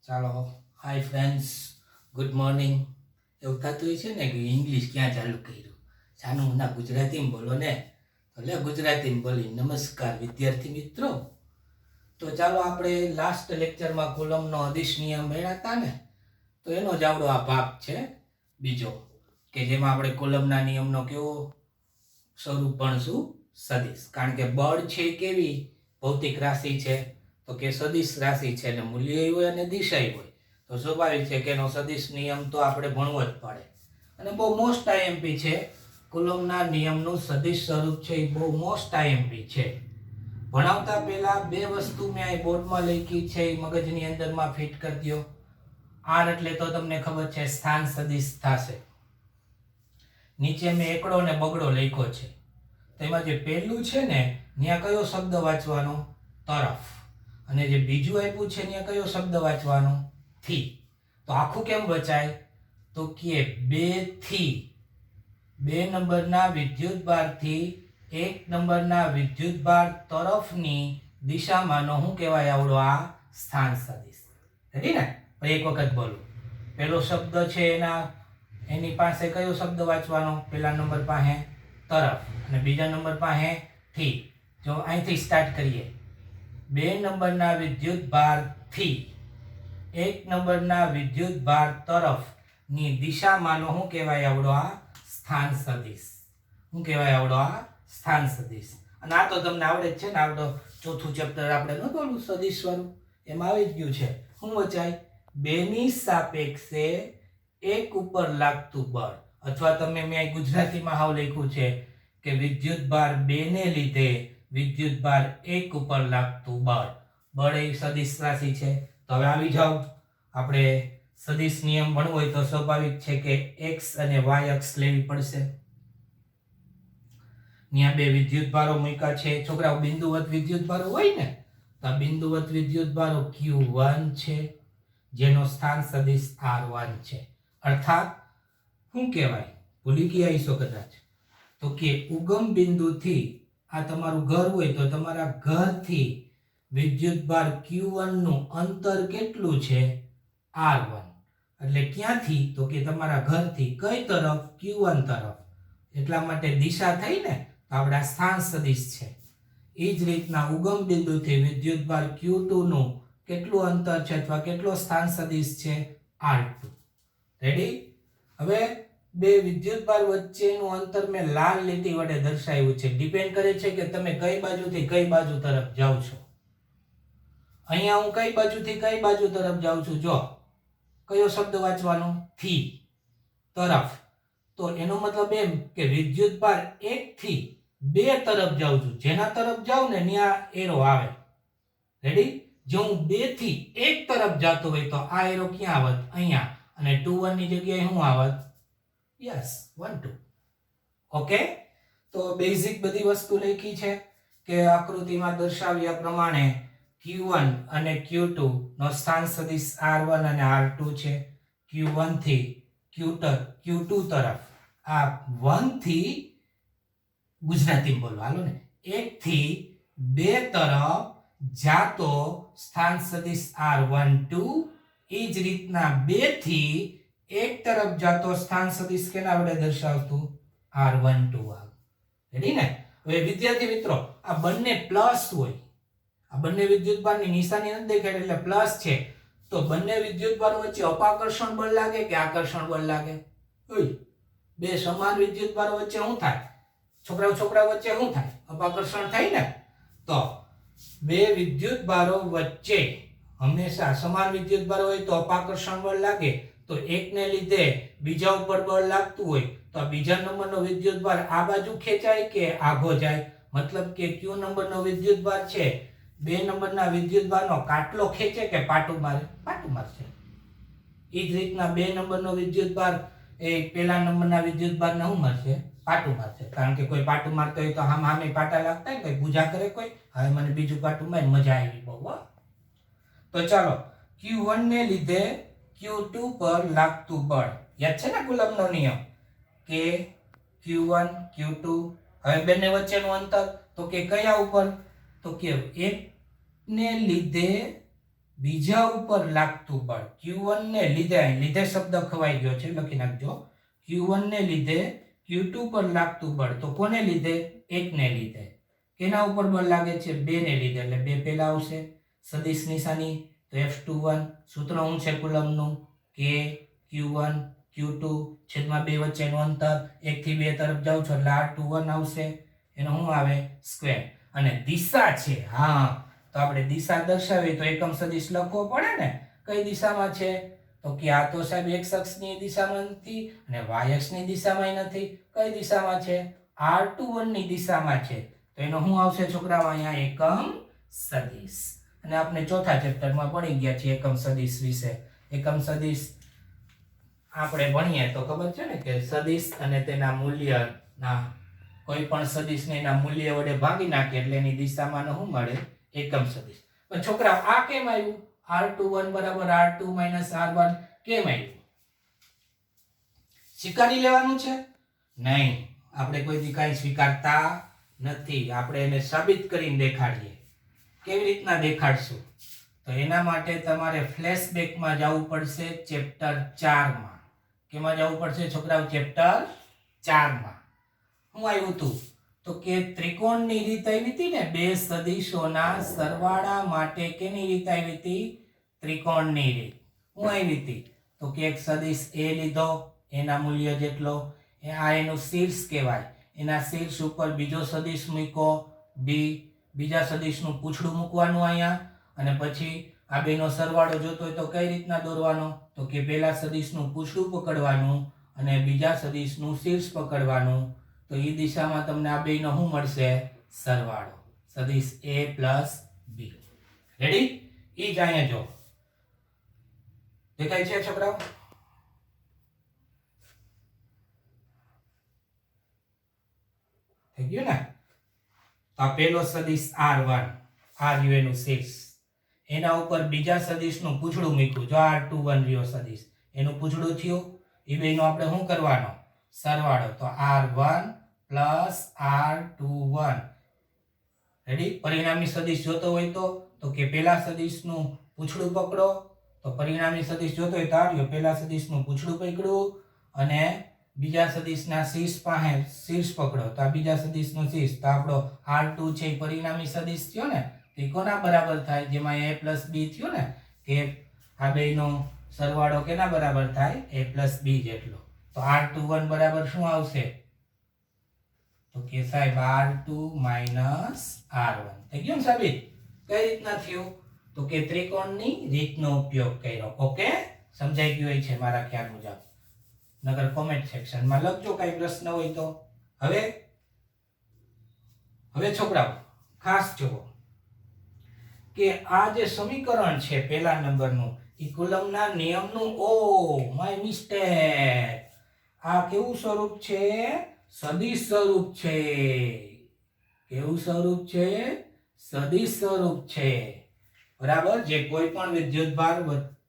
ચાલો hi friends, good morning. એવું થતું હોય છે ને કે ઇંગ્લિશ ક્યાં ચાલુ કર્યું, જાનું ના ગુજરાતીમાં બોલો ને. તો લે ગુજરાતીમાં બોલી નમસ્કાર વિદ્યાર્થી મિત્રો. તો ચાલો આપણે લાસ્ટ લેક્ચરમાં કોલમનો અદિશ નિયમ મેળવ્યા હતા ને, તો એનો જ આવડો આ ભાગ છે બીજો, કે જેમાં આપણે કોલમના નિયમનો કેવો સ્વરૂપ ભણશું, સદિશ. કારણ કે બળ છે કેવી ભૌતિક રાશિ છે, તો કે સદિશ રાશિ છે અને મૂલ્ય હોય અને દિશા હોય, તો સ્વાભાવિક છે કે એનો સદિશ નિયમ તો આપણે ભણવો જ પડે. અને બહુ મોસ્ટ આઈએમપી છે, કુલમના નિયમનું સદિશ સ્વરૂપ છે એ બહુ મોસ્ટ આઈએમપી છે. ભણાવતા પહેલા બે વસ્તુ મેં અહીં બોર્ડમાં લખી છે, એ મગજની અંદરમાં ફિટ કરી દો. આર એટલે તો તમને ખબર છે સ્થાન સદિશ થશે. નીચે મેં એકડો ને બગડો લખ્યો છે, તેમાં જે પહેલું છે ને ત્યાં કયો શબ્દ વાંચવાનો, તરફ. અને જે બીજું આપ્યું છે ત્યાં કયો શબ્દ વાંચવાનો, થી. તો આખું કેમ વચાય, તો કે 2 થી 2 નંબરના વિદ્યુતભારથી 1 નંબરના વિદ્યુતભાર તરફની દિશામાંનો શું કહેવાય આવડો આ સ્થાન સદિશ. રેડી ને? એક વખત બોલું. પહેલો શબ્દ છે એની પાસે કયો શબ્દ વાંચવાનો, પહેલા નંબર પાસે તરફ અને બીજા નંબર પાસે થી. જો અહીંથી સ્ટાર્ટ કરીએ, 2 નંબરના વિદ્યુતભારથી 1 નંબરના વિદ્યુતભાર તરફની દિશામાંનો શું કહેવાય આવડો આ સ્થાન સદિશ. શું કહેવાય આવડો આ સ્થાન સદિશ. અને આ તો તમને આવડે જ છે ને, આવડો ચોથું ચેપ્ટર આપણે ન બોલું સદિશ વાળું, એમાં આવી જ ગયું છે. શું વચાય, 2 ની સાપેક્ષે 1 ઉપર લાગતું બળ, અથવા તમે મેં ગુજરાતીમાં હાવ લખ્યું છે કે વિદ્યુતભાર 2 ને લીધે વિદ્યુતભાર 1 ઉપર લાગતું બળ. બળ એ સદિશ રાશિ છે. તો હવે આવી જાઓ, આપણે સદિશ નિયમ ભણવો હોય તો સ્વાભાવિક છે કે x અને y અક્ષ લેવી પડશે. ત્યાં બે વિદ્યુતભારો મૂક્યા છે છોકરાઓ, બિંદુવત વિદ્યુતભારો હોય ને, તો આ બિંદુવત વિદ્યુતભારો q1 છે, જેનો સ્થાન સદિશ r1 છે. અર્થાત શું કહેવાય, ભૂલી ગયા હશો કદાચ, તો કે ઉગમ બિંદુથી આ તમારું ઘર હોય તો તમારા ઘરથી વિદ્યુતભાર q1 નું અંતર કેટલું છે, r1. એટલે ક્યાંથી, તો કે તમારા ઘરથી કઈ તરફ, q1 તરફ. એટલા માટે દિશા થઈ ને, તો આપણા સ્થાન સદિશ છે. એ જ રીતના ઉગમ બિંદુથી વિદ્યુતભાર q2 નું કેટલું અંતર છે અથવા કેટલો સ્થાન સદિશ છે, r2. રેડી? હવે બે વિદ્યુતભાર વચ્ચેનું અંતર મેં લાલ લીટી વડે દર્શાવ્યું છે. ડિપેન્ડ કરે છે કે તમે કઈ બાજુથી કઈ બાજુ તરફ જાઓ છો. અહીંયા હું કઈ બાજુથી કઈ બાજુ તરફ જાઉં છું, જો કયો શબ્દ વાંચવાનો, થી, તરફ. તો એનો મતલબ એમ કે વિદ્યુતભાર 1 થી 2 તરફ જાઉં છું. જેના તરફ જાઉં ને ત્યાં એરો આવે. રેડી? જો હું 2 થી 1 તરફ જતો હોય તો આ એરો ક્યાં આવત, અહીંયા. અને 2 1 ની જગ્યાએ શું આવત, યસ 1 2. ઓકે? તો બેઝિક બધી વસ્તુ લખી છે કે આકૃતિમાં દર્શાવ્યા પ્રમાણે q1 અને q2 નો સ્થાન સદિશ r1 અને r2 છે. q1 થી q2 તરફ આ 1 થી, ગુજરાતીમાં બોલો હાલો ને, 1 થી 2 તરફ જાતો સ્થાન સદિશ r12. એ જ રીતના 2 થી 1 તરફ જાતો સ્થાન સદિશ કેના વડે દર્શાવતું, r12. રેડી ને? હવે વિદ્યાર્થી મિત્રો, આ બંને પ્લસ હોય, આ બંને વિદ્યુતભારની નિશાની નથી દેખાય એટલે પ્લસ છે, તો બંને વિદ્યુતભારો વચ્ચે અપાકર્ષણ બળ લાગે કે આકર્ષણ બળ લાગે? ઓય, બે સમાન વિદ્યુતભારો વચ્ચે શું થાય, છોકરાઓ વચ્ચે શું થાય, અપાકર્ષણ થાય ને. તો બે વિદ્યુતભારો વચ્ચે હંમેશા સમાન વિદ્યુતભારો હોય તો અપાકર્ષણ બળ લાગે. તો એકને લીધે બીજા ઉપર બળ લાગતું હોય તો આ બીજા નંબરનો વિદ્યુતભાર આ બાજુ ખેંચાય કે આઘો જાય. મતલબ કે q નંબરનો વિદ્યુતભાર છે 2 નંબરના વિદ્યુતભારનો કાટલો ખેંચે કે પાટું મારે, પાટું મારશે. એ જ રીતના 2 નંબરનો વિદ્યુતભાર એ પહેલા નંબરના વિદ્યુતભારને શું મારશે, પાટું મારશે. કારણ કે કોઈ પાટું મારતો હોય તો હામે પાટા લાગતા હોય, કોઈ પૂજા કરે કોઈ, હવે મને બીજું પાટું મારી મજા આવી બહુ. તો ચાલો, q1 ને લીધે q2 પર લાગતું બળ યાદ છે ને કુલમનો નિયમ, કે q1 q2. હવે બંને વચ્ચેનું અંતર તો કે કયા ઉપર, તો કે 1 ને લીધે બીજા ઉપર લાગતું બળ Q1 ને લીધે શબ્દ ખવાઈ ગયો છે, લખી નાખજો. Q1 ને લીધે Q2 પર લાગતું બળ, તો કોને લીધે? 1 ને લીધે. કેના ઉપર બળ લાગે છે? 2 ને લીધે, એટલે 2 પહેલા આવશે. સદિશ નિશાની તો F21, સૂત્ર શું છે કુલમનું? K Q1 Q2 છેદમાં 2 વચ્ચેનું અંતર, 1 થી 2 તરફ જાવ છો એટલે R21 આવશે. એનો શું આવે? સ્ક્વેર. અને દિશા છે, હા, તો આપણે દિશા દર્શાવીએ તો એકમ સદિશ લખવો પડે ને. કઈ દિશામાં છે? તો કે આ તો સાહેબ x અક્ષની દિશામાં નથી અને y અક્ષની દિશામાં નથી. કઈ દિશામાં છે? R21 ની દિશામાં છે. તો એનો શું આવશે છોકરાઓ? અહીંયા એકમ સદિશ. અને આપણે ચોથા ચેપ્ટરમાં ભણી ગયા છીએ એકમ સદિશ વિશે. એકમ સદિશ આપણે ભણીએ તો ખબર છે ને કે સદિશ અને તેના મૂલ્યના, કોઈ પણ સદિશને એના મૂલ્ય વડે ભાગી નાખીએ એટલે એની દિશામાં શું મળે? એકમ સદિશ. પણ છોકરા આ કેમ આવ્યું? R21 બરાબર R2 માઇનસ R1 કેમ આવ્યું? સ્વીકારી લેવાનું છે? નહીં, આપણે કોઈ દી કાંઈ સ્વીકારતા નથી. આપણે એને સાબિત કરીને દેખાડીએ. કેવી રીતના દેખાડશું? તો એના માટે તમારે ફ્લેશબેકમાં જવું પડશે ચેપ્ટર 4 માં. કેમાં જવું પડશે છોકરાઓ? ચેપ્ટર 4 માં. શું આવ્યું હતું? તો કે ત્રિકોણની રીત આવી હતી ને, બે સદિશોના સરવાળા માટે. કેની રીત આવી હતી? ત્રિકોણની રીત. શું આવી હતી? તો કે એક સદિશ A લીધો, એના મૂલ્ય જેટલો, આ એનું શીર્ષ કહેવાય. એના શીર્ષ ઉપર બીજો સદિશ મૂકો B, બીજા સદિશનું પૂંછડું મૂકવાનું અહીંયા, અને પછી આ બેનો સરવાળો જોતો હોય તો કઈ રીતના દોરવાનો? તો કે પહેલા સદિશનું પૂંછડું પકડવાનું અને બીજા સદિશનું શીર્ષ પકડવાનું. તો એ દિશામાં તમને આ બેનો શું મળશે? સરવાળો. સદિશ A પ્લસ B. રેડી? એ જ અહીંયા જો દેખાય છે છોકરાઓ? થઈ ગયું ને? તો આ પહેલો સદિશ R1, R એનું શીર્ષ, એના ઉપર બીજા સદિશનું પૂંછડું મૂક્યું. જો R21 રહ્યો સદિશ, એનું પૂંછડું થયું. એ બેનો આપણે શું કરવાનો? સરવાળો. તો R1 પ્લસ R21. રેડી? પરિણામી સદિશ જોતો હોય તો કે પહેલા સદિશનું પૂંછડું પકડો. તો પરિણામી સદિશ જોતો હોય તો આવ્યો, પહેલા સદિશનું પૂંછડું પકડ્યું અને બીજા સદિશના શીર્ષ પાસે શીર્ષ પકડો. તો આ બીજા સદિશનું શીર્ષ, તો આપણો R2 છે એ પરિણામી સદિશ થયો ને. તે કોના બરાબર થાય? જેમાં A પ્લસ B થયો ને, કે આ બેનો સરવાળો કેના બરાબર થાય? A પ્લસ B જેટલો. તો R21 બરાબર શું આવશે? તો કે સાહેબ R2 માઇનસ R1. થઈ ગયું ને સાબિત? કઈ રીતના થયું? તો કે ત્રિકોણની રીતનો ઉપયોગ કર્યો. ઓકે, સમજાઈ ગયું છે મારા ખ્યાલ મુજબ? નગર કોમેન્ટ સેક્શનમાં લખજો કઈ પ્રશ્ન હોય તો. હવે છોકરાઓ ખાસ જુઓ કે આ જે સમીકરણ છે પહેલા નંબરનું, એ કુલમના નિયમનું, ઓ માય મિસ્ટેક, આ કેવું સ્વરૂપ છે? સદિશ સ્વરૂપ છે. કેવું સ્વરૂપ છે? સદિશ સ્વરૂપ છે. બરાબર? જે કોઈ પણ વિદ્યુતભાર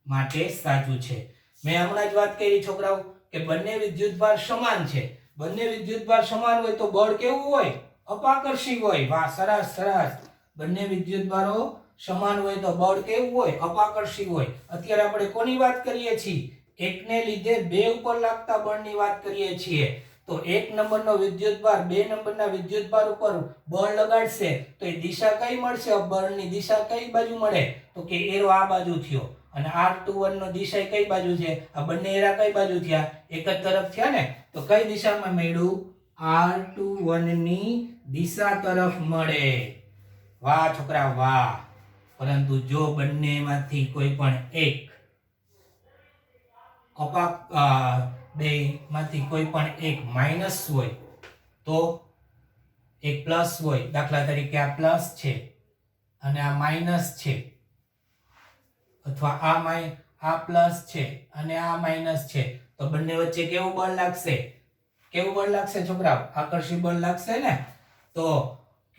માટે સાચું છે. મેં હમણાં જ વાત કરી છોકરાઓ કે બંને વિદ્યુતભાર સમાન છે. બંને વિદ્યુતભાર સમાન હોય તો બળ કેવું હોય? અપાકર્ષી હોય. વાહ, સરસ સરસ. બંને વિદ્યુતભારો સમાન હોય તો બળ કેવું હોય? અપાકર્ષી હોય. અત્યારે આપણે કોની વાત કરીએ છીએ? એકને લીધે બે ઉપર લાગતા બળની વાત કરીએ છીએ. તો એક નંબરનો વિદ્યુતભાર બે નંબરના વિદ્યુતભાર ઉપર બળ લગાડશે તો એ દિશા કઈ મળશે? બળની દિશા કઈ બાજુ મળે? તો કે એરો આ બાજુ થયો. અને R21 નો દિશા કઈ બાજુ છે? આ બંને એરા કઈ બાજુ થયા? એક જ તરફ થયા ને. તો કઈ દિશામાં મળ્યું? R21 ની દિશા તરફ મળે. વાહ છોકરા વાહ. પરંતુ જો બંનેમાંથી કોઈ પણ એક બે માંથી કોઈ પણ એક માઇનસ હોય તો એક પ્લસ હોય. દાખલા તરીકે આ પ્લસ છે અને આ માઇનસ છે, અથવા આ પ્લસ છે અને આ માઇનસ છે, તો બંને વચ્ચે કેવું બળ લાગશે? કેવું બળ લાગશે છોકરાઓ? આકર્ષી બળ લાગશે ને. તો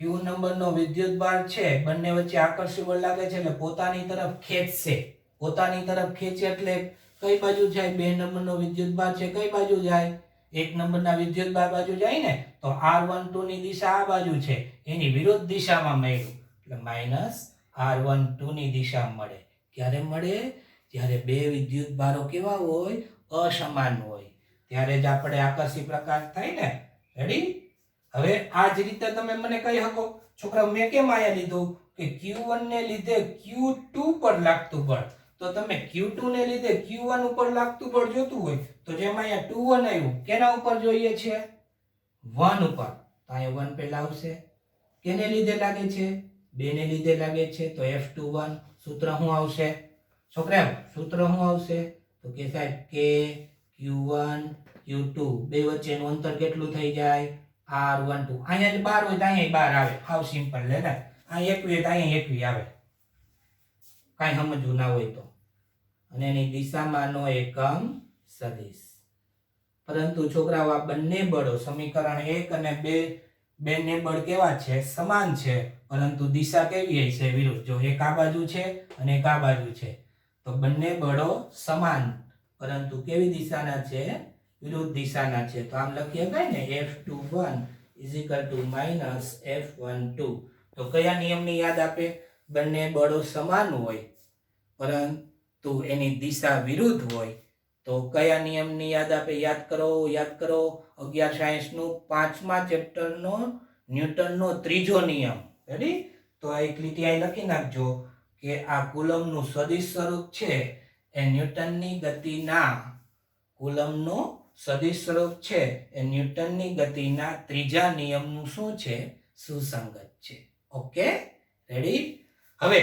Q નંબરનો વિદ્યુતભાર છે, બંને વચ્ચે આકર્ષી બળ લાગે છે એટલે પોતાની તરફ ખેંચશે. પોતાની તરફ ખેંચે એટલે કઈ બાજુ જાય? બે નંબરનો વિદ્યુતભાર છે કઈ બાજુ જાય? એક નંબરના વિદ્યુતભાર બાજુ જાય ને. તો R12 ની દિશા આ બાજુ છે, એની વિરુદ્ધ દિશામાં મળ્યું એટલે માઇનસ R12 ની દિશા મળે. ક્યારે મળે? જ્યારે બે વિદ્યુત ભારો કેવા હોય? અસમાન હોય, ત્યારે જ આપણે આકર્ષી પ્રકાશ થાય ને. રેડી? હવે આ જ રીતે તમે મને કહી શકો છોકરા, મેં કેમ આયા લીધું કે Q1 ને લીધે Q2 પર લાગતું બળ, તો તમે Q2 ને લીધે Q1 ઉપર લાગતું બળ જોતું હોય તો જેમાં અહીંયા 2 1 આવ્યું, કેના ઉપર જોઈએ છે? 1 ઉપર. તો અહીંયા 1 પહેલા આવશે. કેને લીધે લાગે છે? 2 ને લીધે લાગે છે, તો F21. સૂત્ર શું આવશે છોકરા? સૂત્ર શું આવશે? તો કે સાહેબ કે Q1 Q2 બે વચ્ચેનું અંતર કેટલું થઈ જાય? R12. અહીંયા જ 12 હોય તો અહીંયા 12 આવે. હાવ સિમ્પલ લે ને. અહીંયા 21 તો અહીંયા 21 આવે. કાંઈ સમજવું ના હોય તો. અને એની દિશામાંનો એકમ સદિશ. પરંતુ છોકરાઓ આ બંને બળો સમીકરણ 1 અને 2 બંને બળ કેવા છે? સમાન છે, પરંતુ દિશા કેવી હશે? વિરુદ્ધ. જો એક આ બાજુ છે અને એક આ બાજુ છે તો બંને બળો સમાન, પરંતુ કેવી દિશાના છે? વિરુદ્ધ દિશાના છે. તો આમ લખીએ કઈ ને F21 - F12. તો કયા નિયમની યાદ આપે? બંને બળો સમાન હોય પરંતુ એની દિશા વિરુદ્ધ હોય તો કયા નિયમની યાદ આપે? યાદ કરો 11 સાયન્સનું 5મા ચેપ્ટરનો ન્યૂટનનો ત્રીજો નિયમ. રેડી? તો આ એક લીટી અહીં લખી નાખજો કે આ કુલમનું સદિશ સ્વરૂપ છે એ ન્યૂટનની ગતિના કુલમનું સદિશ સ્વરૂપ છે એ ન્યૂટનની ગતિના ત્રીજા નિયમનું શું છે? સુસંગત છે. ઓકે? રેડી? હવે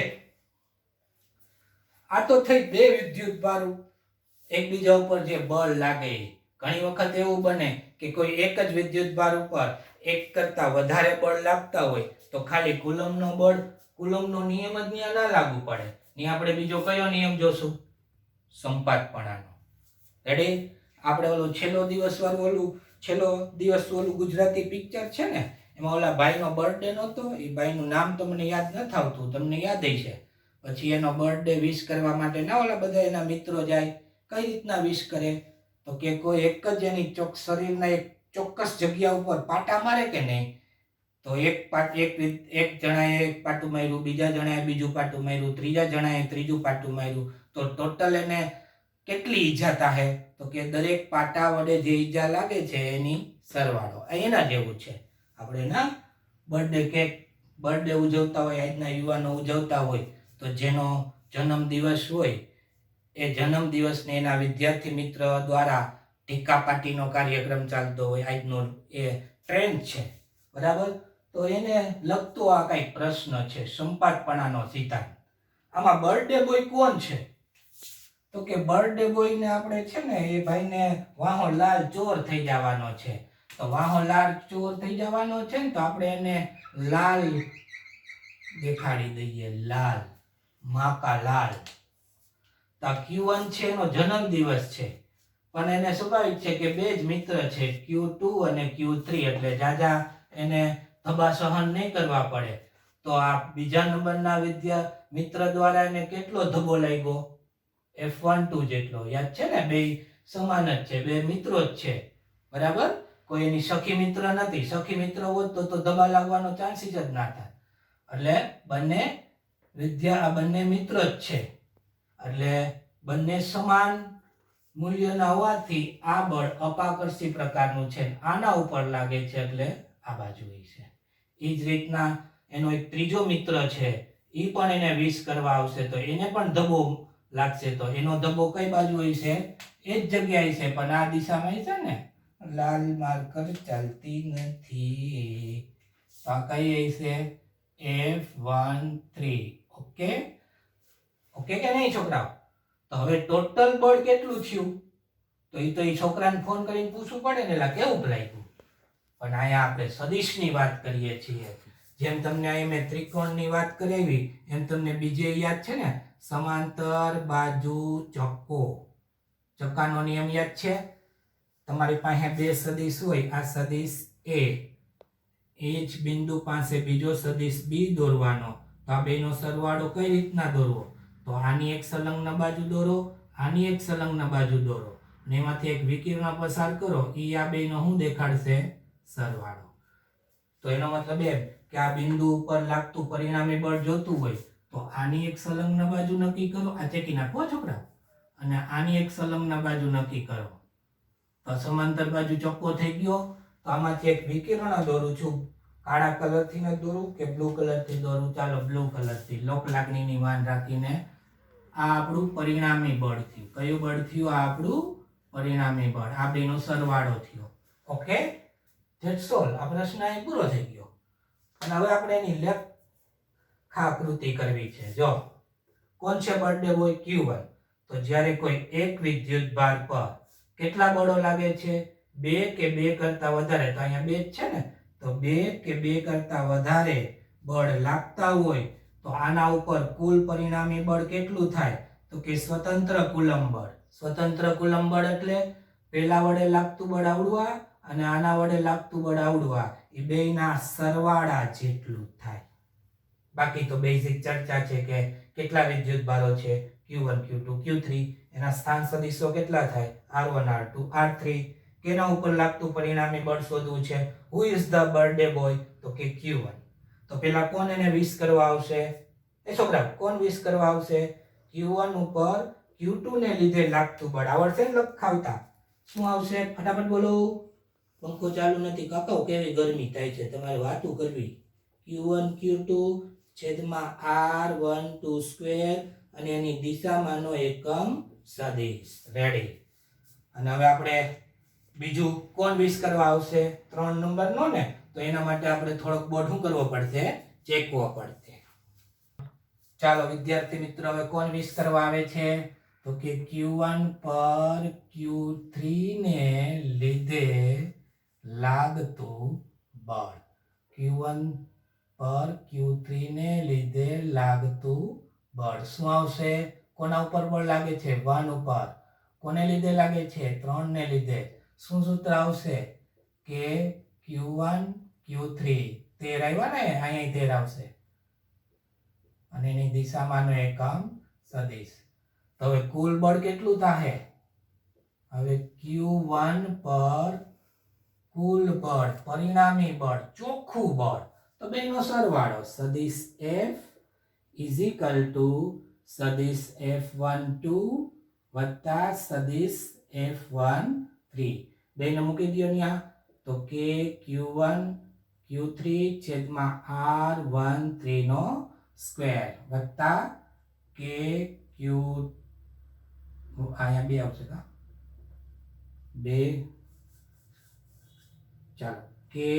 આ તો થઈ બે વિદ્યુત ભારો એકબીજા ઉપર જે બળ લાગે. ઘણી વખત એવું બને કે કોઈ એક જ વિદ્યુત ભાર ઉપર એક કરતા વધારે બળ લાગતા હોય તો ખાલી કુલમનો બળ, કુલમનો નિયમ જ ત્યાં ના લાગુ પડે. ને આપણે બીજો કયો નિયમ જોશું? સંપાતપણાનો. રેડી? આપણે ઓલો છેલ્લો દિવસ ગુજરાતી પિક્ચર છે ને, એમાં ઓલા ભાઈનો બર્થડે નહોતો, એ ભાઈનું નામ તો મને યાદ નથી આવતું, તમને યાદ હશે. પછી એનો બર્થડે વિશ કરવા માટે ના ઓલા બધા એના મિત્રો જાય. કઈ રીતના વિશ કરે? તો કે કોઈ એક જ એની શરીરના એક ચોક્કસ જગ્યા ઉપર પાટા મારે કે નહીં, તો એક જણાએ એક પાટું માર્યું, બીજા જણાએ બીજું પાટું માર્યું, ત્રીજા જણાએ ત્રીજું પાટું માર્યું, તો ટોટલ એને કેટલી ઈજા થાય? તો કે દરેક પાટા વડે જે ઈજા લાગે છે એની સરવાળો. એના જેવું છે. આપણે ના બર્થડે ઉજવતા હોય, આજના યુવાનો ઉજવતા હોય તો જેનો જન્મ દિવસ હોય એ જન્મ દિવસને એના વિદ્યાર્થી મિત્ર દ્વારા ટીકા પાટીનો કાર્યક્રમ ચાલતો હોય, આજનો એ ટ્રેન્ડ છે. બરાબર? તો એને લગતો આ કઈક પ્રશ્ન છે, સંપાતપણાનો સિદ્ધાંત. આમાં બર્થડે બોય કોણ છે? તો કે બર્થડે બોયને આપણે છે ને એ ભાઈને વાહો લાલ ચોર થઈ જવાનો છે. તો વાહો લાલ ચોર થઈ જવાનો છે ને તો આપણે એને લાલ દેખાડી દઈએ. લાલ, માકા લાલ. તો Q1 છે એનો જન્મ દિવસ છે, પણ એને સ્વાભાવિક છે કે બે જ મિત્ર છે, Q2 અને Q3, એટલે જાજા એને ધબા સહન નહીં કરવા પડે. તો આ બીજા નંબરના મિત્ર દ્વારા એને કેટલો ધબો લાગ્યો? F12 જેટલો. યાદ છે ને? બે સમાન જ છે, બે મિત્રો જ છે. બરાબર? કોઈ એની સખી મિત્ર નથી. સખી મિત્ર હોત તો ધબા લાગવાનો ચાન્સીસ જ ના થાય. એટલે બંને મિત્ર જ છે, એટલે બંને સમાન મૂલ્યના હોવાથી આ બળ અપાકર્ષી પ્રકારનું છે. આના ઉપર લાગે છે એટલે આ બાજુ છે. એ જ રીતના એનો એક ત્રીજો મિત્ર છે, એ પણ એને વિશ કરવા આવશે તો એને પણ ધબો લાગશે. તો એનો ધબો કઈ બાજુ હશે? એ જ જગ્યાએ છે, પણ આ દિશામાં છે ને. લાલ માર્કર ચાલતી નથી. તો આ કઈ હશે? F13. ઓકે? ઓકે કે નહીં છોકરાઓ? તો હવે ટોટલ બળ કેટલું થયું? તો એ છોકરાને ફોન કરીને પૂછવું પડે ને, એલા કેવું લાગ્યું? પણ અહીંયા આપણે સદિશની વાત કરીએ છીએ. જેમ તમને અહીં મેં ત્રિકોણની વાત કરાવી એમ તમને બીજે યાદ છે ને, સમાંતર બાજુ ચક્કો. ચક્કાનો નિયમ યાદ છે? તમારી પાસે બે સદિશ હોય, આ સદિશ A, એ જ બિંદુ પાસે બીજો સદિશ B દોરવાનો. તો આ બેનો સરવાળો કઈ રીતના દોરવો? તો આની એક સંલગ્ન બાજુ દોરો, આની એક સંલગ્ન બાજુ દોરો, અને એમાંથી એક વિકર્ણ પસાર કરો. આ બેનો શું દેખાડશે? સરવાળો. તો એનો મતલબ એમ કે આ બિંદુ ઉપર લાગતું પરિણામી બળ જોતું હોય તો તો આની એક સંલગ્ન બાજુ નક્કી કરો, આ ચેકી નાખો છોકરા, અને આની એક સંલગ્ન બાજુ નક્કી કરો. તો સમાંતર બાજુ ચોખ્ખો થઈ ગયો. તો આમાંથી એક વિકર્ણ દોરું છું. કાળા કલરથી ન દોરું કે બ્લુ કલરથી દોરું? ચાલો બ્લુ કલરથી, લોક લાગણીની માન રાખીને. આ આપણું પરિણામી બળ થયું. કયું બળ થયું? આ આપણું પરિણામી બળ. આ બેનો સરવાળો થયો. Okay, that's all. આ પ્રશ્ન અહીં પૂરો થઈ ગયો. અને હવે આપણે એની લેખાકૃતિ કરવી છે. જો કોણ છે બળને હોય? Q1. તો જ્યારે કોઈ એક વિદ્યુત ભાર પર કેટલા બળો લાગે છે? 2 કે 2 કરતા વધારે. તો અહીંયા 2 જ છે ને, તો 2 કે 2 કરતા વધારે બળ લાગતા હોય તો આના ઉપર કુલ પરિણામી બળ કેટલું થાય? તો કે સ્વતંત્ર કુલંબ બળ. સ્વતંત્ર કુલંબ બળ એટલે પેલા વડે લાગતું બળ આવડું અને આના વડે લાગતું બળ આવડું, એ બેયના સરવાળા જેટલું થાય. બાકી તો બેઝિક ચર્ચા છે કે કેટલા વિદ્યુત ભારો છે, Q1 Q2 Q3, એના સ્થાન સદિશો કેટલા થાય? R1 R2 R3. કેના ઉપર લાગતું પરિણામી બળ શોધવું છે? Who is the birthday boy? તો કે Q1. તો પેલા કોણ એને વિશ કરવા આવશે? એ છોકરા કોણ વિશ કરવા આવશે? Q1 ઉપર Q2 ને લીધે લાગતું બળ. આવડશે ને લખાવતા? શું આવશે? ફટાફટ બોલો. પંખો ચાલુ નથી કાકાઓ, કેવી ગરમી થાય છે, તમારે વાતું કરવી. Q1 Q2 છેદમાં R12 સ્ક્વેર અને એની દિશામાંનો એકમ સદિશ. રેડી. અને હવે આપણે બીજું કોણ વિશ કરવા આવશે? 3 નંબરનો ને, તો એના માટે આપણે થોડોક બોર્ડ શું કરવો પડશે? ચેકવો પડશે. ચાલો વિદ્યાર્થી મિત્રો, હવે કોણ વિશ કરવા આવે છે? તો કે Q1 પર Q3 ને લીધે લાગતું બળ. Q1 પર Q3 ને લીધે લાગતું બળ શું આવશે? કોના ઉપર બળ લાગે છે? 1 ઉપર. કોને લીધે લાગે છે? 3 ને લીધે. શું સૂત્ર આવશે? કે Q1 Q3 13 આવ્યા ને, અહીંયા 13 આવશે. અને એની દિશામાંનો એકમ સદિશ. તો હવે કુલ બળ કેટલું થાય? હવે Q1 પર કુલ બળ, પરિણામી બળ, ચોખ્ખું બળ, તો બેનો સરવાળો સદિશ F ઇઝ ઇક્વલ ટુ સદિશ F12 વત્તા સદિશ F13. બેને મૂકી દો ત્યાં. તો કે Q1 Q3 છેદમાં R13 નો સ્ક્વેર વત્તા કે Q, અહીંયા 2 આવશે કા? 2. ચાલો, કે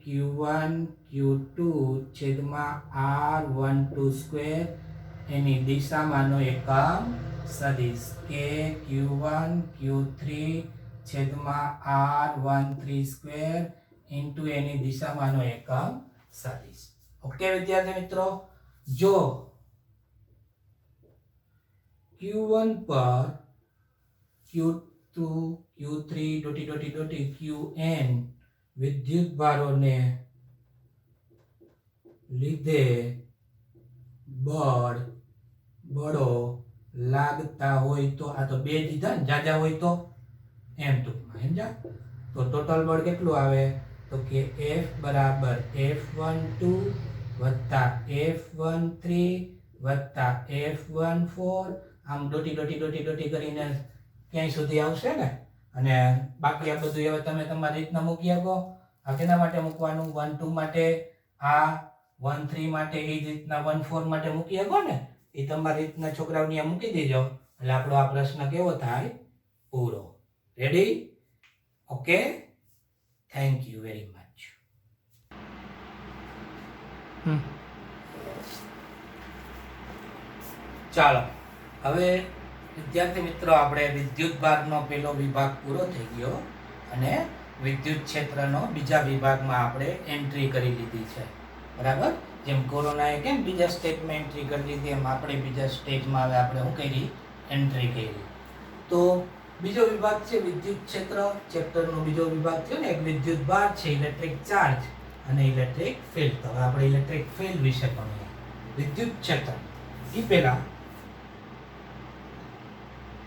Q1 Q2 છેદમાં R12 સ્ક્વેર એની દિશામાંનો એકમ સદિશ. કે Q1 Q3 છેદમાં R13 સ્ક્વેર ઇન્ટુ એની દિશામાંનો એકમ સદિશ. ઓકે વિદ્યાર્થી મિત્રો, જો Q1 પર Q2 Q3 ડોટી ડોટી ડોટી Qn વિદ્યુત ભારોને લીધે બળો લાગતા હોય તો, આ તો 2 દીધા ને, જાજા હોય તો એમ ટૂંકમાં સમજા. તો ટોટલ બળ કેટલું આવે? તો કે F બરાબર F12 વત્તા F13 વત્તા F14. આમ ડોટી ડોટી ડોટી ડોટી કરીને ક્યાંય સુધી આવશે ને. અને બાકી આ બધું હવે તમે તમારી રીતના મૂકી શકો. આ કેના માટે મૂકવાનું? 12 માટે, આ 13 માટે, એ જ રીતના 14 માટે મૂકી શકો ને. એ તમારી રીતના છોકરાઓને મૂકી દેજો એટલે આપણો આ પ્રશ્ન કેવો થાય? પૂરો. Ready? Okay, thank you very much. ચાલો હવે વિદ્યાર્થી મિત્રો, આપણે વિદ્યુત ભારનો પહેલો વિભાગ પૂરો થઈ ગયો અને વિદ્યુત ક્ષેત્રનો બીજા વિભાગમાં આપણે એન્ટ્રી કરી લીધી છે. બરાબર? જેમ કોરોનાએ કેમ બીજા સ્ટેજમાં એન્ટ્રી કરી લીધી, એમ આપણે બીજા સ્ટેજમાં હવે આપણે શું કરી? એન્ટ્રી કરી. તો બીજો વિભાગ છે વિદ્યુત ક્ષેત્ર. ચેપ્ટરનો બીજો વિભાગ છે ને, એક વિદ્યુત ભાર છે, ઇલેક્ટ્રિક ચાર્જ અને ઇલેક્ટ્રિક ફિલ્ડ. તો હવે આપણે ઇલેક્ટ્રિક ફિલ્ડ વિશે ભણીએ. વિદ્યુત ક્ષેત્ર એ પહેલા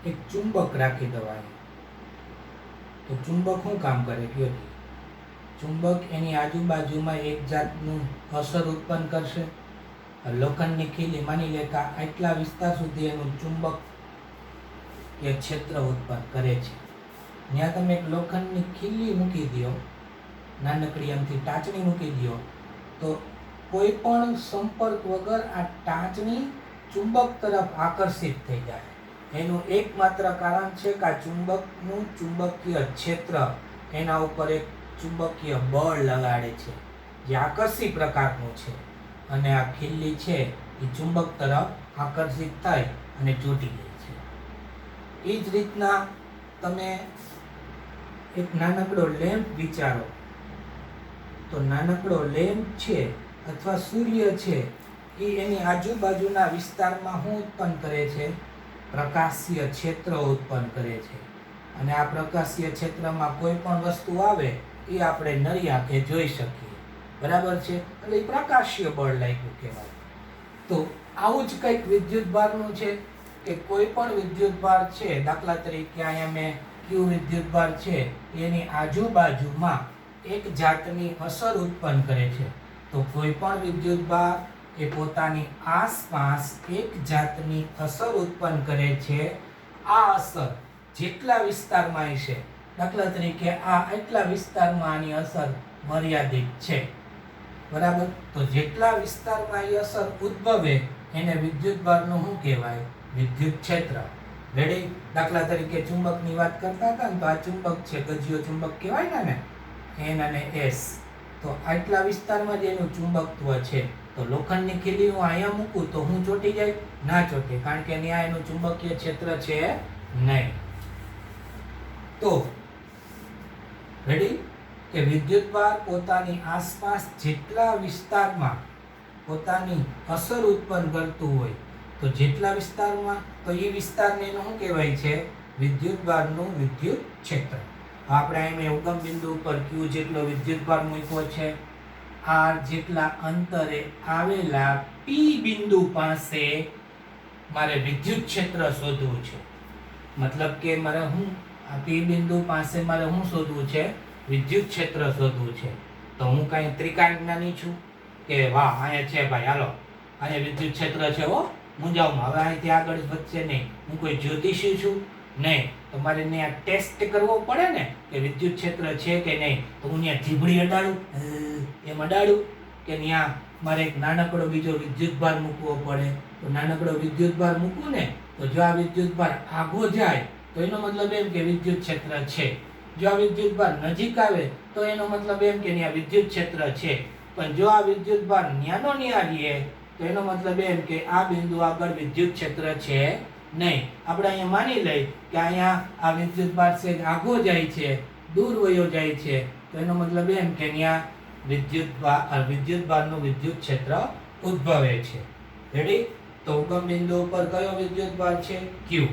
એક ચુંબક રાખી દેવાય. તો ચુંબક શું કામ કરે? કયો? ચુંબક એની આજુબાજુમાં એક જાતનું અસર ઉત્પન્ન કરશે લોખંડની ખીલી માની લેતા આટલા વિસ્તાર સુધી એનું ચુંબકીય ક્ષેત્ર ઉત્પન્ન કરે છે. ત્યાં તમે એક લોખંડની ખીલી મૂકી દો, નાનકડી આમથી ટાંચણી મૂકી દો, તો કોઈ પણ સંપર્ક વગર આ ટાંચણી ચુંબક તરફ આકર્ષિત થઈ જાય. એનું એકમાત્ર કારણ છે કે આ ચુંબકનું ચુંબકીય ક્ષેત્ર એના ઉપર એક ચુંબકીય બળ લગાડે છે જે આકર્ષી પ્રકારનું છે, અને આ ખીલી છે એ ચુંબક તરફ આકર્ષિત થાય અને ચોંટી જાય છે. એ જ રીતના તમે એક નાનકડો લેમ્પ વિચારો, તો નાનકડો લેમ્પ છે અથવા સૂર્ય છે એ એની આજુબાજુના વિસ્તારમાં શું ઉત્પન્ન કરે છે? પ્રકાશીય ક્ષેત્ર ઉત્પન્ન કરે છે. અને આ પ્રકાશીય ક્ષેત્રમાં કોઈ પણ વસ્તુ આવે એ આપણે નરી આંખે જોઈ શકીએ. બરાબર છે? એટલે એ પ્રકાશીય બળ લાગ્યું કહેવાય. તો આવું જ કંઈક વિદ્યુતભારનું છે કે કોઈ પણ વિદ્યુતભાર છે, દાખલા તરીકે અહીંયા મેં ક્યુ વિદ્યુતભાર છે, એની આજુબાજુમાં એક જાતની અસર ઉત્પન્ન કરે છે. તો કોઈ પણ વિદ્યુતભાર એ પોતાની આસપાસ એક જાતની અસર ઉત્પન્ન કરે છે. આ અસર જેટલા વિસ્તારમાં હશે, દાખલા તરીકે આ એટલા વિસ્તારમાં આની અસર મર્યાદિત છે. બરાબર? તો જેટલા વિસ્તારમાં એ અસર ઉદ્ભવે એને વિદ્યુતભારનું શું કહેવાય? વિદ્યુત ક્ષેત્ર. રેડી? દાખલા તરીકે ચુંબકની વાત કરતા હતા ને, તો આ ચુંબક છે, ગજિયો ચુંબક કહેવાય ને, એન અને એસ. તો આટલા વિસ્તારમાં જ એનું ચુંબકત્વ છે. તો લોખંડની ખીલી હું અહીંયા મૂકું તો હું ચોંટી જાય? ના ચોંટે, કારણ કે ત્યાં એનું ચુંબકીય ક્ષેત્ર છે નહીં. તો રેડી કે વિદ્યુતભાર પોતાની આસપાસ જેટલા વિસ્તારમાં પોતાની અસર ઉત્પન્ન કરતું હોય, તો જેટલા વિસ્તારમાં, તો એ વિસ્તારને એનું શું કહેવાય છે? વિદ્યુતભારનું વિદ્યુત ક્ષેત્ર. આપણે અહીં ઉગમ બિંદુ ઉપર ક્યુ જેટલો વિદ્યુતભાર મૂક્યો છે, આર જેટલા અંતરે આવેલા પી બિંદુ પાસે મારે વિદ્યુત ક્ષેત્ર શોધવું છે. મતલબ કે મારે આ પી બિંદુ પાસે મારે શોધવું છે? વિદ્યુત ક્ષેત્ર શોધવું છે. તો હું કઈ ત્રિકાજ્ઞાની છું કે વાહ અહીંયા છે ભાઈ, હાલો અહીંયા વિદ્યુત ક્ષેત્ર છે, હો મૂંઝાવમાં, હવે અહીંથી આગળ વધશે નહીં. હું કોઈ જ્યોતિષી છું? નહીં. તો મારે ત્યાં ટેસ્ટ કરવો પડે ને કે વિદ્યુત ક્ષેત્ર છે કે નહીં. તો હું ત્યાં જીભડી અડાડું, એમ અડાડું, કે ત્યાં મારે એક નાનકડો બીજો વિદ્યુતભાર મૂકવો પડે. તો નાનકડો વિદ્યુતભાર મૂકું ને, તો જો આ વિદ્યુતભાર આગો જાય તો એનો મતલબ એમ કે વિદ્યુત ક્ષેત્ર છે. જો આ વિદ્યુતભાર નજીક આવે તો એનો મતલબ એમ કે ત્યાં વિદ્યુત ક્ષેત્ર છે. પણ જો આ વિદ્યુતભાર ન્યાનો ન્યા રહે તો એનો મતલબ એમ કે આ બિંદુ આગળ વિદ્યુત ક્ષેત્ર છે નહીં. આપણે અહીંયા માની લઈ કે અહીંયા આ વિદ્યુતભાર છે આગો જાય છે, દૂર વયો જાય છે, તો એનો મતલબ એમ કે ત્યાં વિદ્યુતભારનું વિદ્યુત ક્ષેત્ર ઉદ્ભવે છે. રેડી? તો ઉગમ બિંદુ ઉપર કયો વિદ્યુતભાર છે? ક્યુ.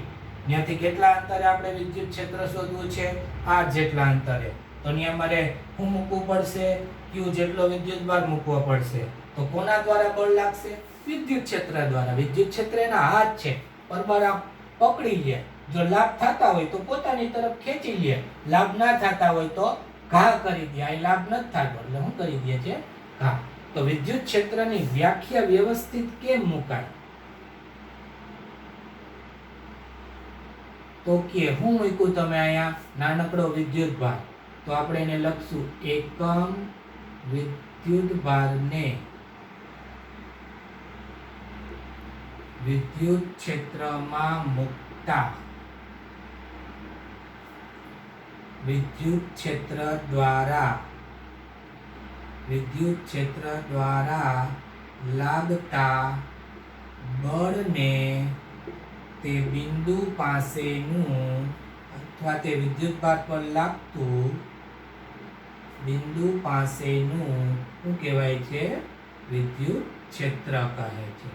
ત્યાંથી કેટલા અંતરે આપણે વિદ્યુત ક્ષેત્ર શોધવું છે? આર જેટલા અંતરે. તો ત્યાં મારે શું મૂકવું પડશે? ક્યુ જેટલો વિદ્યુતભાર મૂકવો પડશે. તો કોના દ્વારા બળ લાગશે? વિદ્યુત ક્ષેત્ર દ્વારા. વિદ્યુત ક્ષેત્ર એના હાથ છે, બરાબર, આમ પકડી લે. જો લાભ થતા હોય તો પોતાની તરફ ખેંચી લે, લાભ ના થતા હોય તો ઘા કરી દે. આ લાભ નથી થતો એટલે શું કરી દે છે? ઘા. તો વિદ્યુત ક્ષેત્રની વ્યાખ્યા વ્યવસ્થિત કેમ મુકાય? તો કે હું મૂક્યું તમે અહીંયા નાનકડો વિદ્યુતભાર, તો આપણે એને લખશું એકમ વિદ્યુતભારને વિદ્યુત ક્ષેત્રમાં મુકતા વિદ્યુત ક્ષેત્ર દ્વારા લાગતા બળને તે બિંદુ પાસેનું અથવા તે વિદ્યુતભાર પર લાગતું બિંદુ પાસેનું શું કહેવાય છે? વિદ્યુત ક્ષેત્ર કહે છે.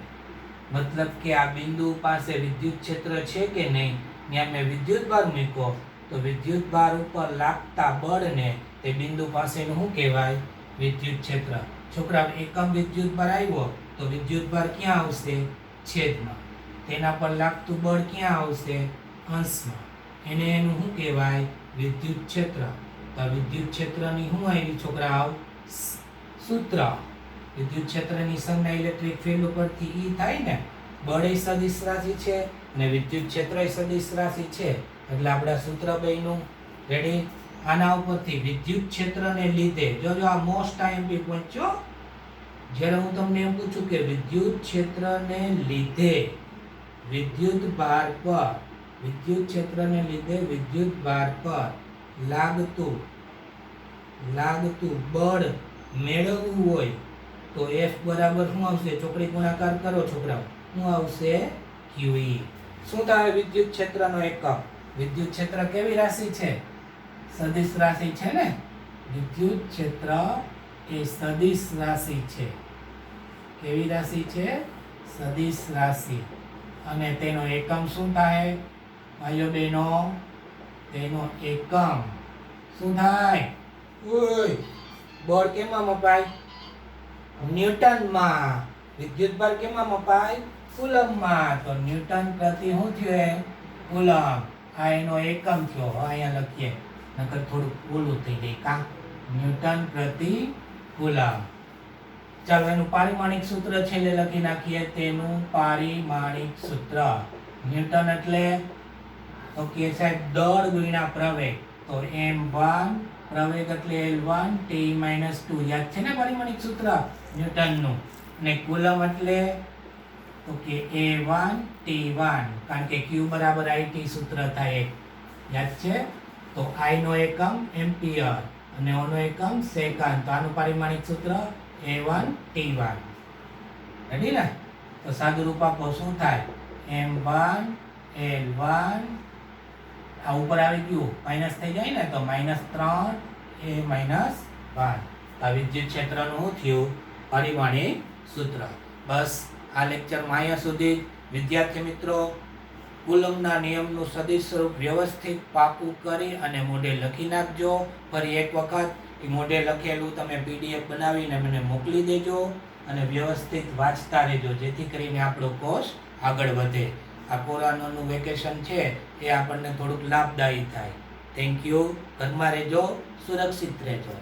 મતલબ કે આ બિંદુ પાસે વિદ્યુત ક્ષેત્ર છે કે નહીં, ત્યાં મેં વિદ્યુતભાર મૂક્યો, તો વિદ્યુતભાર ઉપર લાગતા બળને તે બિંદુ પાસેનું શું કહેવાય? વિદ્યુત ક્ષેત્ર. છોકરા, એકમ વિદ્યુતભાર આવ્યો તો વિદ્યુતભાર ક્યાં આવશે? છેદમાં. તેના પર લાગતું બળ ક્યાં આવશે? અંશમાં. એનું શું કહેવાય? વિદ્યુત ક્ષેત્ર. તો વિદ્યુત ક્ષેત્રની શું આવી છોકરાઓ? સૂત્ર. વિદ્યુત ક્ષેત્રની સંજ્ઞા ઇલેક્ટ્રિક ફિલ્ડ ઉપરથી ઈ થાય ને. બળ એ સદિશ રાશિ છે અને વિદ્યુત ક્ષેત્ર એ સદિશ રાશિ છે, એટલે આપણા સૂત્ર બન્યું. રેડી? આના ઉપરથી વિદ્યુત ક્ષેત્રને લીધે જોજો, આ મોસ્ટ આઈએમપી પોઈન્ટ છો. જ્યારે હું તમને એમ પૂછું કે વિદ્યુત ક્ષેત્રને લીધે વિદ્યુત ભાર પર, વિદ્યુત ક્ષેત્રને લીધે વિદ્યુત ભાર પર લાગતું બળ મેળવવું હોય તો F બરાબર શું આવશે? ચોકડી ગુણાકાર કરો છોકરાઓ. શું આવશે? QE. શું થાય વિદ્યુત ક્ષેત્રનો એકમ? વિદ્યુત ક્ષેત્ર કેવી રાશિ છે? સદિશ રાશિ છે ને. વિદ્યુત ક્ષેત્ર એ સદિશ રાશિ છે. કેવી રાશિ છે? સદિશ રાશિ. અને તેનો એકમ શું થાય ભાઈઓ બહેનો? તેનો એકમ શું થાય? ઓય, બળ કેમાં મપાય? ન્યૂટનમાં. વિદ્યુત ભાર કેમાં મપાય? કુલમમાં. તો ન્યૂટન પ્રતિ શું થયું? કુલમ. આ એનો એકમ થયો. અહીંયા લખીએ, નકર થોડું ઓલું થઈ જાય કા. ન્યૂટન પ્રતિ કુલમ. ચાલો એનું પારિમાણિક સૂત્ર છેલ્લે લખી નાખીએ. તેનું પારિમાણિક સૂત્ર. ન્યૂટન એટલે તો કે સાહેબ દળ ગુણ્યા પ્રવેગ. તો m1 પ્રવેગ એટલે L1 T-2. યાદ છે ને પારિમાણિક સૂત્ર ન્યૂટનનું? અને કુલમ એટલે તો કે A1 T1, કારણ કે Q બરાબર IT સૂત્ર થાય. યાદ છે? તો I નો એકમ એમ્પિયર અને O નો એકમ સેકન્ડ. તો આનું પારિમાણિક સૂત્ર A1 T1. રેડી ને? તો સાદું રૂપ આપો શું થાય? M1 L1, આ ઉપર આવી ગયું માઈનસ થઈ જાય ને, તો -3 A -1. આ વિદ્યુત ક્ષેત્રનું શું થયું? પારિમાણિક સૂત્ર. બસ આ લેક્ચરમાં અહીંયા સુધી. વિદ્યાર્થી મિત્રો, કુલમના નિયમનું સદિશ સ્વરૂપ વ્યવસ્થિત પાકું કરી અને મોડેલ લખી નાખજો. ફરી એક વખત એ મોડેલ લખેલું તમે PDF બનાવીને મને મોકલી દેજો અને વ્યવસ્થિત વાંચતા રહેજો, જેથી કરીને આપણો કોર્સ આગળ વધે. આ કોરોનાનું વેકેશન છે એ આપણને થોડુંક લાભદાયી થાય. Thank you. ઘરમાં રહેજો, સુરક્ષિત રહેજો.